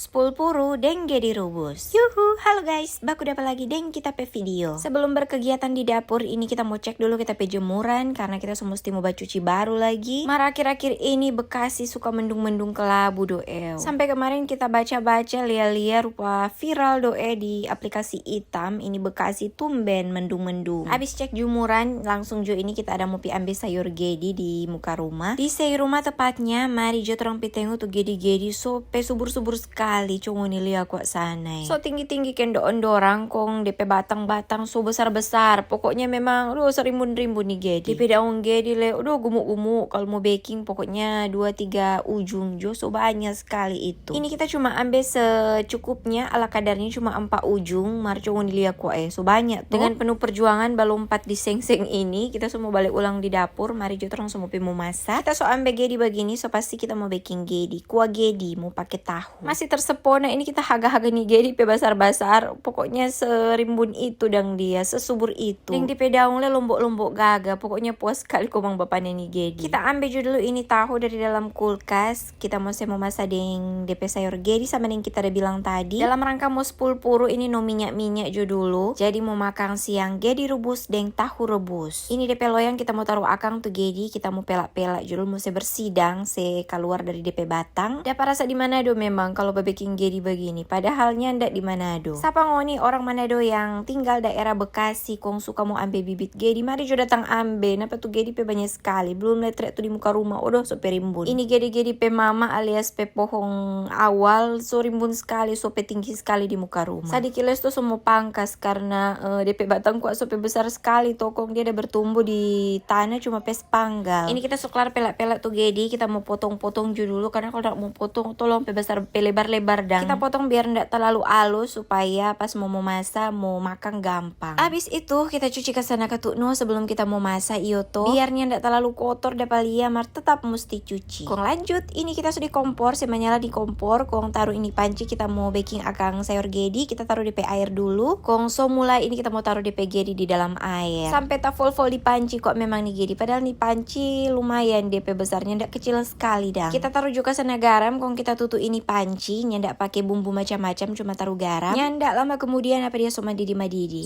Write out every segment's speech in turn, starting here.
Spulpuru deng gedi rubus. Yuhu, halo guys, baku dapat lagi deng kita pe video. Sebelum berkegiatan di dapur ini kita mau cek dulu kita pe jemuran karena kita semesti mau cuci baru lagi. Mar akhir-akhir ini Bekasi suka mendung-mendung kelabu doel. Sampai kemarin kita baca-baca lihat-lihat rupa viral doe di aplikasi hitam ini Bekasi tumben mendung-mendung. Habis cek jemuran langsung jo ini kita ada mau pi ambil sayur gedi di muka rumah. Di sayur rumah tepatnya mari jo terang pi tengok tuh gedi-gedi so pe subur-subur sekali cungu nih lihat kuat sana. So tinggi-tinggi kendo ondorang kong DP batang-batang so besar-besar. Pokoknya memang serimbun-rimbun nih gedi. DP daun gedi le gumuk-gumuk. Kalau mau baking pokoknya 2-3 ujung jo so banyak sekali itu. Ini kita cuma ambil secukupnya ala kadarnya cuma 4 ujung. Mar cungu nih lihat kuat so banyak tuh. Dengan penuh perjuangan balu 4 di seng-seng ini kita semua balik ulang di dapur. Mari jo terang semua mau masak. Kita so ambil gedi begini so pasti kita mau baking gedi. Kuah gedi mau pakai tahu. Masih tersepona ini kita haga-haga nih gedi pe basar-basar. Pokoknya serimbun itu dang dia, sesubur itu. Yang di pedaung le lombok-lombok gaga. Pokoknya puas sekali komang bapaknya nih gedi. Kita ambil dulu ini tahu dari dalam kulkas. Kita mau masak deng DP sayur gedi sama yang kita udah bilang tadi. Dalam rangka mau spulpuru ini no minyak-minyak jo dulu. Jadi mau makan siang gedi rebus deng tahu rebus. Ini DP loyang kita mau taruh akang tuh gedi. Kita mau pelak-pelak dulu mau bersidang keluar dari DP batang. Dapat rasa di Manado memang kalau baking gedi begini. Padahalnya ndak di Manado. Sapa ngoni orang Manado yang tinggal daerah Bekasi kong suka mau ambil bibit gedi. Mari jo datang ambil. Napa tuh gedi pe banyak sekali. Belum letrek tuh di muka rumah. Odoh so perimbun. Ini gedi-gedi pe mama alias pe pohon awal so rimbun sekali. So pe tinggi sekali di muka rumah. Sadikiles tuh semua pangkas karena DP batang kuat so pe besar sekali. Tokong dia ada bertumbuh di tanah cuma pe panggal. Ini kita soklar pelak-pelak tuh gedi. Kita mau potong-potong jo dulu karena kalau ndak mau potong tolong pe besar pe lebar-lebar dang. Kita potong biar ndak terlalu halus supaya pas mau masak mau makan gampang. Habis itu kita cuci ke sana ke tukno sebelum kita mau masak iyoto. Biarnya ndak terlalu kotor dapat liam mar tetap mesti cuci. Kong lanjut ini kita sudah di kompor semanyala di kompor. Kong taruh ini panci kita mau baking akang sayur gedi. Kita taruh DP air dulu. Kong so mulai ini kita mau taruh DP gedi di dalam air. Sampai tak full-full di panci kok memang nih gedi. Padahal nih panci lumayan DP besarnya ndak kecil sekali dah. Kita taruh juga sana garam. Kong kita tutup ini panci. Ndak pakai bumbu macam-macam cuma taruh garam. Nyandak lama kemudian apa dia so madidi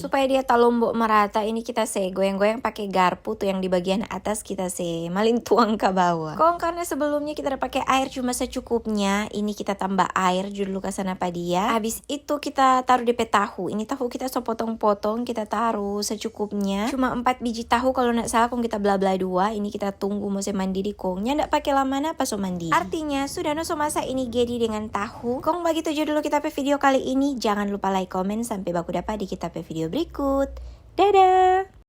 supaya dia lombok merata. Ini kita goyang-goyang pakai garpu tuh yang di bagian atas kita malin tuang ke bawah. Kong karena sebelumnya kita udah pakai air cuma secukupnya. Ini kita tambah air dulu ke sana apa dia. Habis itu kita taruh DP tahu. Ini tahu kita so potong-potong kita taruh secukupnya. Cuma 4 biji tahu kalau nggak salah. Kong kita bla-bla 2. Ini kita tunggu mau mandiri kong. Nyandak pakai lama apa so mandi. Artinya sudah no so masak ini gedi dengan tahu. Kong begitu aja dulu kita pe video kali ini. Jangan lupa like, komen sampai baku dapat di kita pe video berikut. Dadah.